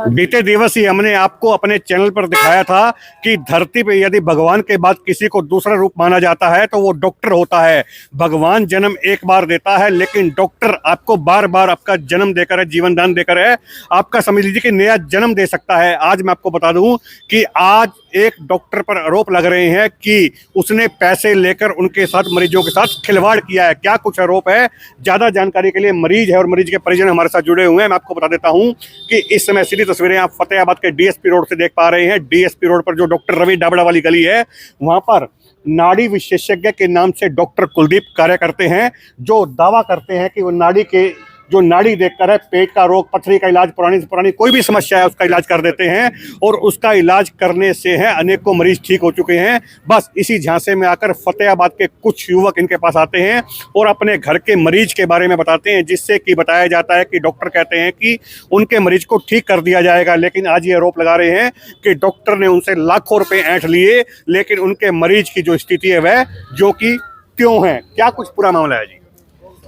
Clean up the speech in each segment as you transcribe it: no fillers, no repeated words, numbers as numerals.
बीते दिवस ही हमने आपको अपने चैनल पर दिखाया था कि धरती पे यदि भगवान के बाद किसी को दूसरा रूप माना जाता है तो वो डॉक्टर होता है। भगवान जन्म एक बार देता है, लेकिन डॉक्टर आपको बार बार आपका जन्म देकर है, जीवन दान देकर है, आपका समझ लीजिए कि नया जन्म दे सकता है। आज मैं आपको बता दूं कि आज एक डॉक्टर पर आरोप लग रहे हैं कि उसने पैसे लेकर उनके साथ, मरीजों के साथ खिलवाड़ किया है। क्या कुछ आरोप है, ज्यादा जानकारी के लिए मरीज है और मरीज के परिजन हमारे साथ जुड़े हुए हैं। मैं आपको बता देता हूं कि इस समय सीधी तस्वीरें आप फतेहाबाद के डीएसपी रोड से देख पा रहे हैं। डीएसपी रोड पर जो डॉक्टर रवि डाबड़ा वाली गली है, वहां पर नाड़ी विशेषज्ञ के नाम से डॉक्टर कुलदीप कार्य करते हैं, जो दावा करते हैं कि वो नाड़ी के जो नाड़ी देखकर है, पेट का रोग, पथरी का इलाज, पुरानी से पुरानी कोई भी समस्या है उसका इलाज कर देते हैं। और उसका इलाज करने से है अनेकों मरीज ठीक हो चुके हैं। बस इसी झांसे में आकर फतेहाबाद के कुछ युवक इनके पास आते हैं और अपने घर के मरीज के बारे में बताते हैं, जिससे कि बताया जाता है कि डॉक्टर कहते हैं कि उनके मरीज को ठीक कर दिया जाएगा। लेकिन आज ये आरोप लगा रहे हैं कि डॉक्टर ने उनसे लाखों रुपए ऐंठ लिए, लेकिन उनके मरीज की जो स्थिति है वह जो कि क्यों है। क्या कुछ पूरा मामला है जी?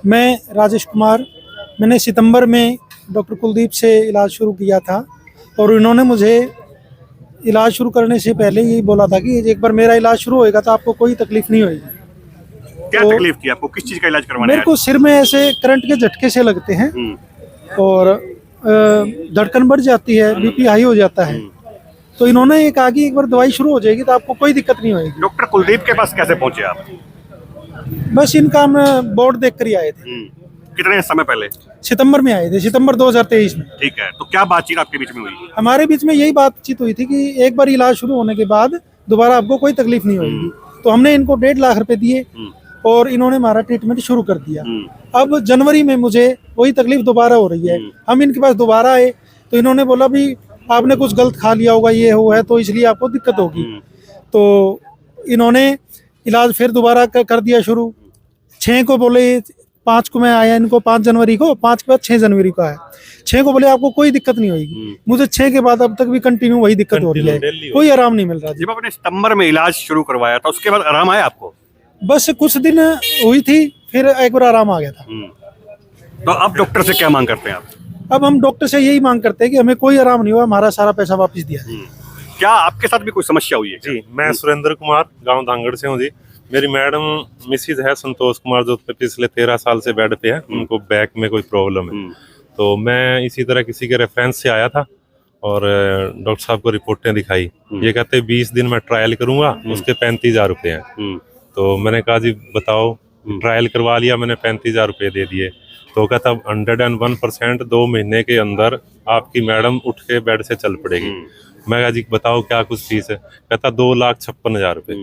मैं राजेश कुमार, मैंने सितंबर में डॉक्टर कुलदीप से इलाज शुरू किया था और इन्होंने मुझे इलाज शुरू करने से पहले यही बोला था कि एक बार मेरा इलाज शुरू होएगा तो आपको कोई तकलीफ नहीं होगी। क्या तो तकलीफ थी आपको? किस चीज का इलाज करवाना है? मेरे को सिर में ऐसे करंट के झटके से लगते हैं और धड़कन बढ़ जाती है, बीपी हाई हो जाता है। तो इन्होंने ये कहा कि एक बार दवाई शुरू हो जाएगी तो आपको कोई दिक्कत नहीं होगी। डॉक्टर कुलदीप के पास कैसे पहुंचे आप? बस इनका हम बोर्ड देख कर ही आए थे। कितने समय पहले? सितंबर में आए थे, सितंबर 2023 में। ठीक है, तो क्या बातचीत आपके बीच में हुई? हमारे बीच में यही बातचीत हुई थी कि एक बार इलाज शुरू होने के बाद दोबारा आपको कोई तकलीफ नहीं होगी। तो हमने इनको 1.5 लाख रुपए दिए और इन्होंने हमारा ट्रीटमेंट शुरू कर दिया। अब जनवरी में मुझे वही तकलीफ दोबारा हो रही है। हम इनके पास दोबारा आए तो इन्होंने बोला भी आपने कुछ गलत खा लिया होगा, ये हुआ है तो इसलिए आपको दिक्कत होगी। तो इन्होंने इलाज फिर दोबारा कर दिया शुरू। 6 को बोले, 5 को मैं आया इनको, 5 जनवरी को, 5 के बाद 6 जनवरी को आया। 6 को बोले आपको कोई दिक्कत नहीं होगी। मुझे 6 के बाद अब तक भी कंटिन्यू वही दिक्कत हो रही है, कोई आराम नहीं मिल रहा। जब आपने सितंबर में इलाज शुरू करवाया था उसके बाद आराम आया आपको? बस कुछ दिन हुई थी, फिर एक बार आराम आ गया था। तो अब डॉक्टर से क्या मांग करते हैं आप? अब हम डॉक्टर से यही मांग करते हैं कि हमें कोई आराम नहीं हुआ, हमारा सारा पैसा वापस दिया। क्या आपके साथ भी कोई समस्या हुई है? जी, मैं सुरेंद्र कुमार गांव धांगड़ से हूँ जी। मेरी मैडम मिसिज है संतोष कुमार, जो पिछले 13 साल से बेड पे है। उनको बैक में कोई प्रॉब्लम है। तो मैं इसी तरह किसी के रेफरेंस से आया था और डॉक्टर साहब को रिपोर्टें दिखाई। ये कहते 20 दिन में ट्रायल करूंगा, उसके 35,000 रुपये हैं। तो मैंने कहा जी बताओ, ट्रायल करवा लिया मैंने, 35,000 रुपये दे दिए। तो कहता 101% 2 महीने के अंदर आपकी मैडम उठ के बेड से चल पड़ेगी। मैं कहा जी बताओ क्या कुछ फीस है? कहता 2,56,000 रुपये।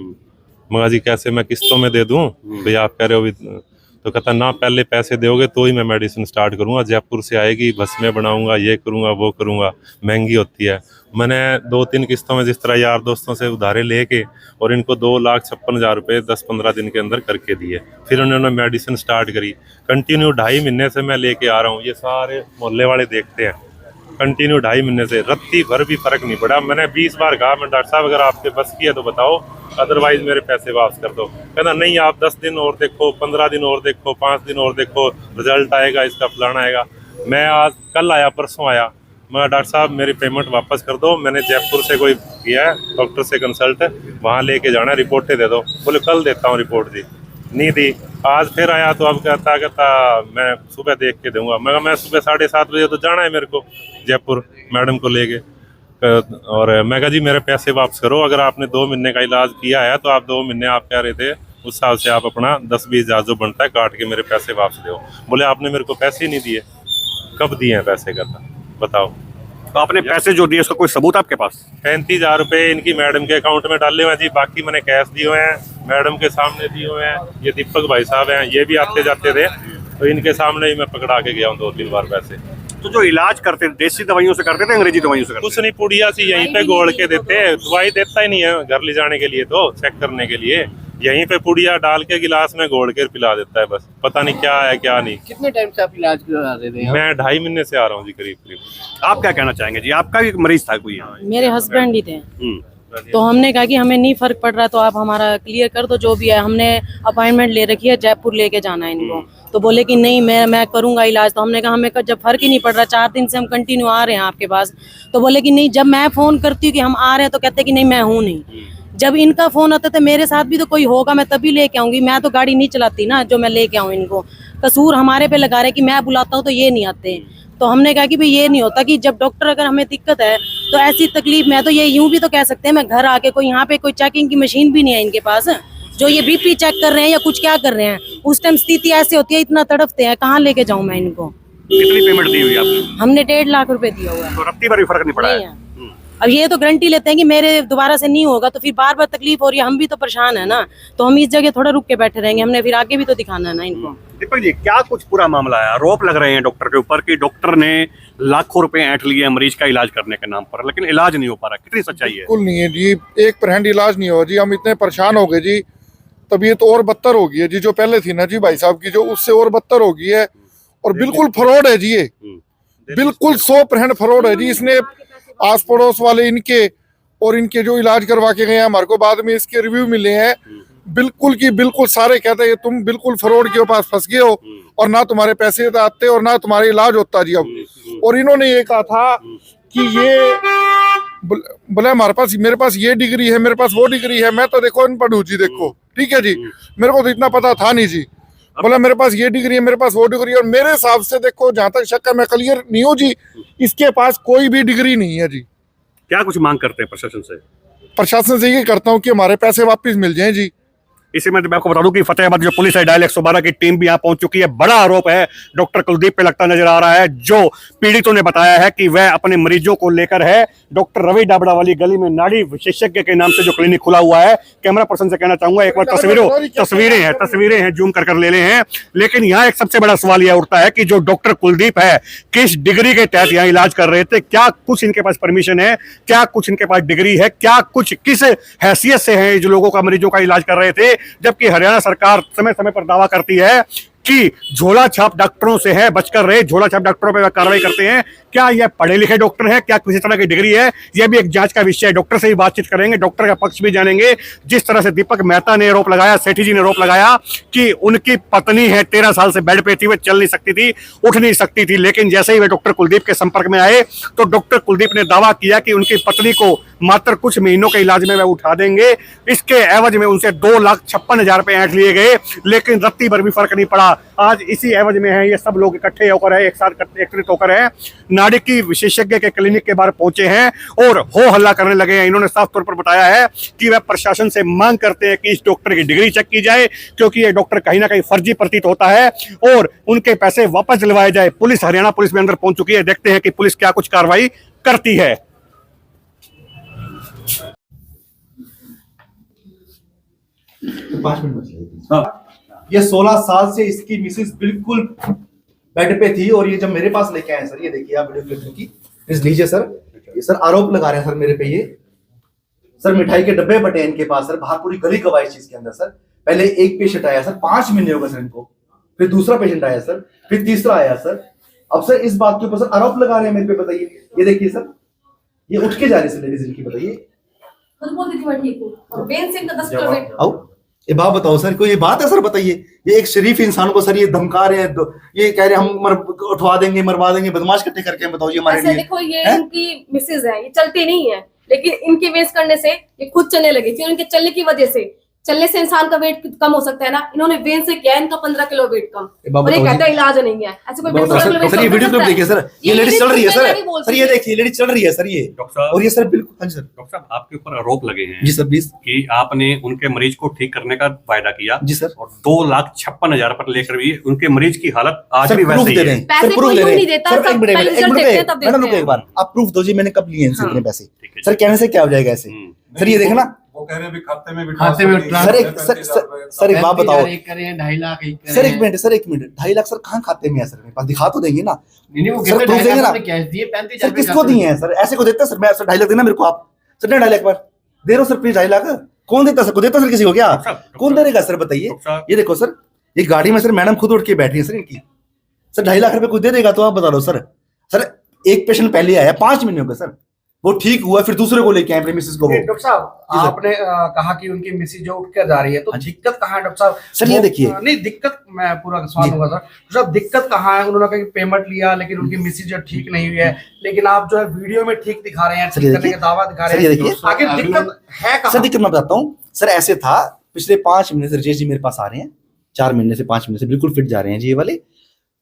मैं कहा जी कैसे, मैं किस्तों में दे दूं? भैया आप कह रहे हो। तो कहता ना, पहले पैसे दोगे तो ही मैं मेडिसिन स्टार्ट करूंगा, जयपुर से आएगी, भस्में बनाऊंगा, ये करूंगा वो करूंगा, महंगी होती है। मैंने 2-3 किस्तों में जिस तरह यार दोस्तों से उधारे लेके और इनको 2,56,000 रुपये 10-15 दिन के अंदर करके दिए। फिर उन्होंने मेडिसिन स्टार्ट करी। कंटिन्यू 2.5 महीने से मैं लेके आ रहा हूँ। ये सारे मोहल्ले वाले देखते हैं, कंटिन्यू 2.5 महीने से रत्ती भर भी फर्क नहीं पड़ा। मैंने 20 बार कहा, मैं डॉक्टर साहब अगर आपके बस की है तो बताओ, अदरवाइज मेरे पैसे वापस कर दो। कहना नहीं, आप 10 दिन और देखो, 15 दिन और देखो, 5 दिन और देखो, रिजल्ट आएगा इसका, फलाना आएगा। मैं आज कल आया, परसों आया, मैं डॉक्टर साहब मेरी पेमेंट वापस कर दो। मैंने जयपुर से कोई किया है डॉक्टर से कंसल्ट, वहाँ लेके जाना, रिपोर्टें दे दो। बोले कल देता हूँ रिपोर्ट दी, नहीं दी। आज फिर आया तो अब कहता मैं सुबह देख के दूंगा। मैं सुबह 7:30 बजे तो जाना है मेरे को जयपुर मैडम को लेके। और मैं कहा जी मेरे पैसे वापस करो, अगर आपने 2 महीने का इलाज किया है तो आप 2 महीने आप कह रहे थे, उस हिसाब से आप अपना 10-20 हज़ार जो बनता है काट के मेरे पैसे वापस दो। बोले आपने मेरे को पैसे ही नहीं दिए। कब दिए हैं पैसे? कहता बताओ। तो आपने पैसे जो दिए उसका कोई सबूत आपके पास? 35,000 रुपये इनकी मैडम के अकाउंट में डाले हुए हैं जी, बाकी मैंने कैश दिए हुए हैं, मैडम के सामने दिए हुए हैं। ये दीपक भाई साहब हैं, ये भी आते जाते थे, तो इनके सामने ही मैं पकड़ा के गया हूँ 2-3 बार पैसे। तो जो इलाज करते थे देसी दवाइयों से करते थे, अंग्रेजी दवाइयों से करते? कुछ नहीं, पुड़िया सी यहीं पे गोल के देते। दवाई देता ही नहीं है घर ले जाने के लिए, तो चेक करने के लिए यहीं पे पुड़िया डाल के गिलास में घोल के पिला देता है। बस पता नहीं क्या है क्या नहीं। कितने टाइम से आप इलाज करा रहे थे? मैं 2.5 महीने से आ रहा हूँ जी, करीब। आप क्या कहना चाहेंगे जी? आपका भी मरीज था कोई यहाँ? मेरे हस्बैंड ही थे। तो हमने कहा कि हमें नहीं फर्क पड़ रहा, तो आप हमारा क्लियर कर दो जो भी है। हमने अपॉइंटमेंट ले रखी है, जयपुर लेके जाना है इनको। तो बोले कि नहीं मैं करूंगा इलाज। तो हमने कहा हमें जब फर्क ही नहीं पड़ रहा, 4 दिन से हम कंटिन्यू आ रहे हैं आपके पास, तो बोले कि नहीं, जब मैं फोन करती हूँ कि हम आ रहे हैं तो कहते कि नहीं मैं हूँ नहीं। जब इनका फोन आता था मेरे साथ भी तो कोई होगा, मैं तभी लेके आऊंगी, मैं तो गाड़ी नहीं चलाती ना जो मैं लेके आऊँ इनको। कसूर हमारे पे लगा रहे कि मैं बुलाता हूँ तो ये नहीं आते। तो हमने कहा कि भाई ये नहीं होता कि जब डॉक्टर, अगर हमें दिक्कत है तो ऐसी तकलीफ में, तो ये यूं भी तो कह सकते हैं मैं घर आके, कोई यहाँ पे कोई चेकिंग की मशीन भी नहीं है इनके पास जो ये बीपी चेक कर रहे हैं या कुछ क्या कर रहे हैं। उस टाइम स्थिति ऐसी होती है, इतना तड़पते हैं, कहाँ लेके जाऊं मैं इनको। कितनी पेमेंट दी हुई आपने? हमने 1.5 लाख रुपए दिया हुआ है। तो रत्ती भर भी फर्क नहीं पड़ा नहीं है। है। अब ये तो गारंटी लेते हैं कि मेरे दोबारा से नहीं होगा, तो फिर बार बार तकलीफ हो रही है, हम भी तो परेशान है ना, तो हम इस जगह थोड़ा रुक के बैठे रहेंगे, हमने फिर आगे भी तो दिखाना है ना इनको। दीपक जी, क्या कुछ पूरा मामला है? आरोप लग रहे हैं डॉक्टर के ऊपर कि डॉक्टर ने लाखों रुपए ऐंठ लिए मरीज का इलाज करने के नाम पर, लेकिन इलाज नहीं हो पा रहा। कितनी सच्चाई है? बिल्कुल नहीं है जी, 1% इलाज नहीं हो जी। हम इतने परेशान हो गए जी, तबीयत और बदतर हो गई है जी, जो पहले थी ना जी भाई साहब की, जो उससे और बदतर हो गई है। और बिल्कुल फ्रॉड है जी, ये बिल्कुल 100% फ्रॉड है जी। इसने आस पड़ोस वाले इनके और इनके जो इलाज करवा के गए हैं, हमारे को बाद में इसके रिव्यू मिले हैं, बिल्कुल की बिल्कुल सारे कहते हैं तुम बिल्कुल फ्रॉड के पास फंस गए हो और ना तुम्हारे पैसे आते और ना तुम्हारा इलाज होता जी अब। और इन्होंने ये कहा था कि ये बोले हमारे पास, मेरे पास ये डिग्री है, मेरे पास वो डिग्री है। मैं तो देखो अनपढ़ हूँ जी, देखो ठीक है जी, मेरे को तो इतना पता था नहीं जी। बोला मेरे पास ये डिग्री है, मेरे पास वो डिग्री है। और मेरे हिसाब से देखो, जहां तक शक है, मैं क्लियर नहीं हूँ जी, इसके पास कोई भी डिग्री नहीं है जी। क्या कुछ मांग करते हैं प्रशासन से? प्रशासन से ये करता हूँ कि हमारे पैसे वापस मिल जाएं जी। इसी में मैं आपको बता दूं कि फतेहाबाद जो पुलिस है, डायल 112 की टीम भी यहां पहुंच चुकी है। बड़ा आरोप है डॉक्टर कुलदीप पे लगता नजर आ रहा है, जो पीड़ितों ने बताया है कि वह अपने मरीजों को लेकर है डॉक्टर रवि डाबड़ा वाली गली में नाड़ी विशेषज्ञ के नाम से जो क्लिनिक खुला हुआ है। कैमरा पर्सन से कहना चाहूंगा, एक बार तस्वीरें हैं जूम कर ले हैं। लेकिन यहाँ एक सबसे बड़ा सवाल यह उठता है कि जो डॉक्टर कुलदीप है, किस डिग्री के तहत यहाँ इलाज कर रहे थे? क्या कुछ इनके पास परमिशन है? क्या कुछ इनके पास डिग्री है? क्या कुछ किस हैसियत से है जो लोगों का, मरीजों का इलाज कर रहे थे? जबकि हरियाणा सरकार समय समय पर दावा करती है कि झोला छाप डॉक्टरों से है, बचकर रहे, झोला छाप डॉक्टरों पर कार्रवाई करते हैं। क्या यह पढ़े लिखे डॉक्टर है? क्या किसी तरह की डिग्री है? यह भी एक जांच का विषय है। डॉक्टर से ही बातचीत करेंगे, डॉक्टर का पक्ष भी जानेंगे। जिस तरह से दीपक मेहता ने आरोप लगाया, सेठी जी ने आरोप लगाया कि उनकी पत्नी है, 13 साल से बेड पे थी, वह चल नहीं सकती थी, उठ नहीं सकती थी, लेकिन जैसे ही वे डॉक्टर कुलदीप के संपर्क में आए तो डॉक्टर कुलदीप ने दावा किया कि उनकी पत्नी को मात्र कुछ महीनों के इलाज में वह उठा देंगे। इसके एवज में उनसे 2,56,000 रुपए ऐंठ लिए गए, लेकिन रत्ती भर भी फर्क नहीं पड़ा। आज इसी एवज में है, ये सब लोग इकट्ठे होकर है, एक साथ एकत्रित होकर है, नाड़ी की विशेषज्ञ के क्लिनिक के बाहर पहुंचे हैं और हो हल्ला करने लगे हैं। इन्होंने साफ तौर पर बताया है कि वह प्रशासन से मांग करते हैं कि इस डॉक्टर की डिग्री चेक की जाए, क्योंकि ये डॉक्टर कहीं ना कहीं फर्जी प्रतीत होता है, और उनके पैसे वापस दिलवाए जाए। पुलिस, हरियाणा पुलिस भी अंदर पहुंच चुकी है। देखते हैं कि पुलिस क्या कुछ कार्रवाई करती है। ये 16 साल से इसकी मिसेस बिल्कुल बेड पे थी, और ये जब मेरे पास लेके आए सर, ये देखिए आप वीडियो क्लिप की, प्लीज लीजिए सर। ये सर आरोप लगा रहे हैं सर मेरे पे। ये सर मिठाई के डब्बे बटे हैं इनके पास सर, बाहर पूरी गली गवाई चीज के अंदर सर। पहले एक पेशेंट आया सर, 5 महीने हो गए सर इनको, फिर दूसरा पेशेंट आया सर, फिर तीसरा आया सर। अब सर इस बात के ऊपर सर आरोप लगा रहे हैं मेरे पे, बताइए। ये देखिए सर, ये उठ के जा रही है लेडीज इनकी, बताइए। ठीक हूँ और बेन से इनका 10 किलो वेट। आओ ये बात बताओ सर, कोई ये बात है सर? बताइए। ये एक शरीफ इंसान को सर ये धमका रहे हैं, ये कह रहे हैं हम उठवा देंगे, मरवा देंगे, बदमाश इकट्ठे करके बताओ ये हमारे लिए। देखो ये इनकी मिसेज है, ये चलती नहीं है, लेकिन इनके वेस्ट करने से ये खुद चलने लगी, फिर इनके चलने की वजह से, चलने से इंसान का वेट कम हो सकता है ना, इन्होंने वेन से किया इनका 15 किलो वेट कम, और ये कहता है इलाज नहीं है। ऐसे कोई सर ये वीडियो क्लिप देखिए सर, ये लेडीज चल रही है सर, ये देखिए लेडीज चल रही है सर, ये और ये सर बिल्कुल। हाँ जी सर। डॉक्टर साहब, आपके ऊपर आरोप लगे हैं जी सर, प्लीज, कि आपने उनके मरीज को ठीक करने का वायदा किया जी सर, और 2,56,000 पर लेकर भी उनके मरीज की हालत आज भी वैसे ही है। पैसे कोई नहीं देता, सब रिजल्ट देखते हैं तब देखते हैं। एक बार आप प्रूफ दो जी, मैंने कब लिए हैं इतने पैसे? सर कहने से क्या हो जाएगा ऐसे? सर ये देखना, वो कह रहे हैं खाते में सर एक बात बताओ करें 2.5 लाख सर, एक मिनट 2.5 लाख सर कहाँ खाते में है सर? मेरे पास दिखा तो देंगे ना सर, प्रूफ देंगे ना सर? किसको दिए हैं सर? ऐसे को देता है सर? मैं सर 2.5 लाख देना मेरे को आप सर, 2.5 लाख बार दे रहा हूँ सर, प्लीज 2.5 लाख कौन देता सर? को देता सर किसी को क्या? कौन देगा सर बताइए? ये देखो सर, ये गाड़ी में सर मैडम खुद उठ के बैठी है सर इनकी, सर 2.5 लाख रुपए कुछ दे देगा तो आप बता दो सर। सर एक पेशेंट पहले आया 5 महीने हो गए सर, वो ठीक हुआ, फिर दूसरे को लेके आए अपने मिसेस को। वो डॉक्टर साहब जी सर। आपने कहा कि उनकी मिसेज जो उठ कर जा रही है, तो हाँ जी। दिक्कत कहाँ है डॉक्टर साहब? सर, ये देखिए। नहीं दिक्कत, मैं पूरा सवाल जी। होगा सर। डॉक्टर साहब दिक्कत कहाँ है? उन्होंने कहा कि पेमेंट लिया लेकिन उनकी मिसेज जो ठीक नहीं हुई है, लेकिन आप जो है वीडियो में ठीक दिखा रहे हैं, सर, ठीक ये करने देखिए। का दावा दिखा सर, रहे ये हैं, देखिए। आखिर दिक्कत है सर कहाँ? दिक्कत मैं बताता हूँ सर। ऐसे था पिछले 5 महीने से राजेश जी मेरे पास आ रहे हैं, 4 महीने से 5 महीने से बिल्कुल फिट जा रहे हैं जी। ये वाले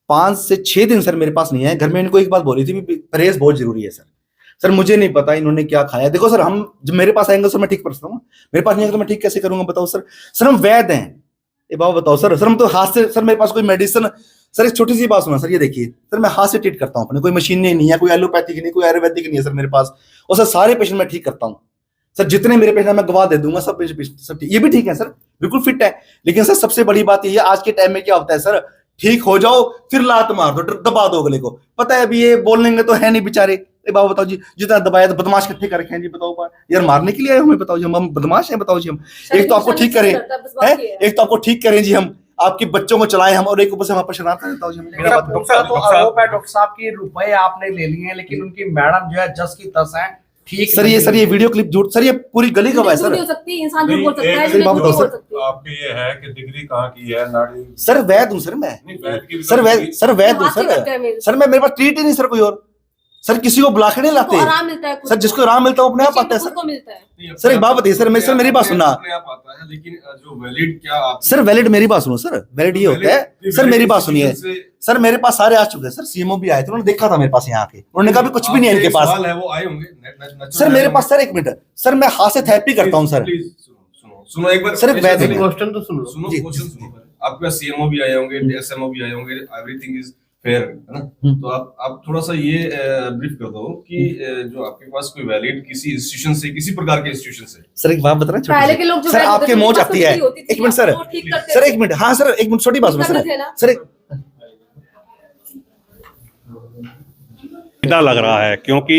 5 से 6 दिन सर मेरे पास नहीं आए। घर में इनको एक बात बोली थी, परहेज बहुत जरूरी है सर। सर मुझे नहीं पता इन्होंने क्या खाया। देखो सर, हम जब मेरे पास आएंगे सर मैं ठीक कर सकता हूँ, मेरे पास नहीं आएंगे तो मैं ठीक कैसे करूंगा बताओ सर। सर हम वैद्य हैं, ये बाबा बताओ सर। सर हम तो हाथ से, सर मेरे पास कोई मेडिसिन, सर एक छोटी सी बात सुना सर, ये देखिए सर, मैं हाथ से ट्रीट करता हूँ अपने, कोई मशीन नहीं है, कोई एलोपैथिक नहीं, कोई आयुर्वेदिक नहीं है सर मेरे पास। और सर सारे पेशेंट मैं ठीक करता हूँ सर, जितने मेरे पेशेंट मैं गवा दे दूंगा सब पेशेंट सब ठीक, ये भी ठीक है सर, बिल्कुल फिट है। लेकिन सर सबसे बड़ी बात ये है, आज के टाइम में क्या होता है सर, ठीक हो जाओ फिर लात मार दो, दबा दो अगले को। पता है अभी ये बोलेंगे तो है नहीं बेचारे। बाबा बताओ जी, जितना दबाया तो बदमाश कितने कर रखे हैं जी, बताओ यार, मारने के लिए आए हमें, बताओ जी हम बदमाश हैं, बताओ जी हम। एक तो आपको ठीक करें, एक तो आपको ठीक करें जी हम, आपके बच्चों को चलाएं हम, और एक ऊपर से हमारे पर शरारत करें, बताओ जी हम। मेरा दूसरा तो आरोप है डॉक्टर साहब की रुपए आपने ले लिए हैं, लेकिन उनकी मैडम जो है जस की तस है, ठीक सर ये वीडियो क्लिप झूठ सर, ये पूरी गली का है सर। हो सकती है, इंसान झूठ बोल सकता है, सही बात बताओ बोल सर। सकती है। आपकी ये है कि डिग्री कहाँ की है नाड़ी? सर वैद हूँ सर मैं, सर वैद हूँ सर। सर मैं, मेरे पास ट्रीट ही नहीं सर कोई और, सर किसी को बुला के नहीं लाते आराम मिलता है, सर, जिसको आराम मिलता है वो अपने आप आता है सर। को मिलता है। सर एक बात बताइए सर, मेरी बात सुनना लेकिन जो वैलिड क्या आप सर, वैलिड मेरी बात सुनो सर, वैलिड ये होता है सर, मेरी बात सुनिए सर, मेरे पास सारे आ चुके हैं सर, सीएमओ भी आए थे, उन्होंने देखा था मेरे पास यहाँ आके, उन्होंने कहा भी कुछ भी नहीं है इनके पास। है वो आए होंगे सर मेरे पास सर, एक मिनट सर, मैं हाथ से थेरेपी करता हूँ सर। सुनो एक बार सर, एक वैद है। क्वेश्चन तो सुनो। सुनो जी, क्वेश्चन सुनो। आपके पास सीएमओ भी आए होंगे, एसएमओ भी आए होंगे, एवरीथिंग इज फेयर है ना? तो आप थोड़ा सा ये ब्रीफ कर दो कि जो आपके पास कोई वैलिड किसी इंस्टीट्यूशन से, किसी प्रकार के इंस्टीट्यूशन से। सर एक बात बता रहे पहले के लोग जो सर, आपके मौज आती है, एक मिनट सर, सर एक मिनट, हाँ सर एक मिनट, छोटी बात सुनो सर, सर सीधा लग रहा है, क्योंकि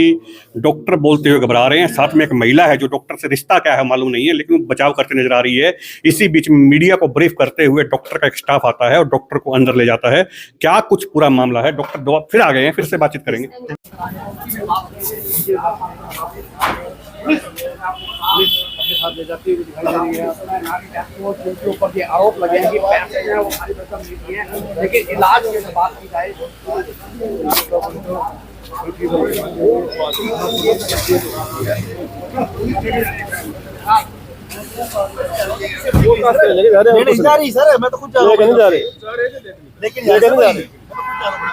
डॉक्टर बोलते हुए घबरा रहे हैं, साथ में एक महिला है जो डॉक्टर से रिश्ता क्या है मालूम नहीं है, लेकिन बचाव करते नजर आ रही है। इसी बीच में मीडिया को ब्रीफ करते हुए डॉक्टर का एक स्टाफ आता है और डॉक्टर को अंदर ले जाता है। क्या कुछ पूरा मामला है, डॉक्टर दो फिर आ गए हैं, फिर से बातचीत करेंगे। ऊपर ये आरोप लगे हैं कि पैसे जो है वो हमारी रकम नहीं है, लेकिन इलाज की बात की जाए नहीं जा रही सर, मैं तो खुद जा रहा हूँ, लेकिन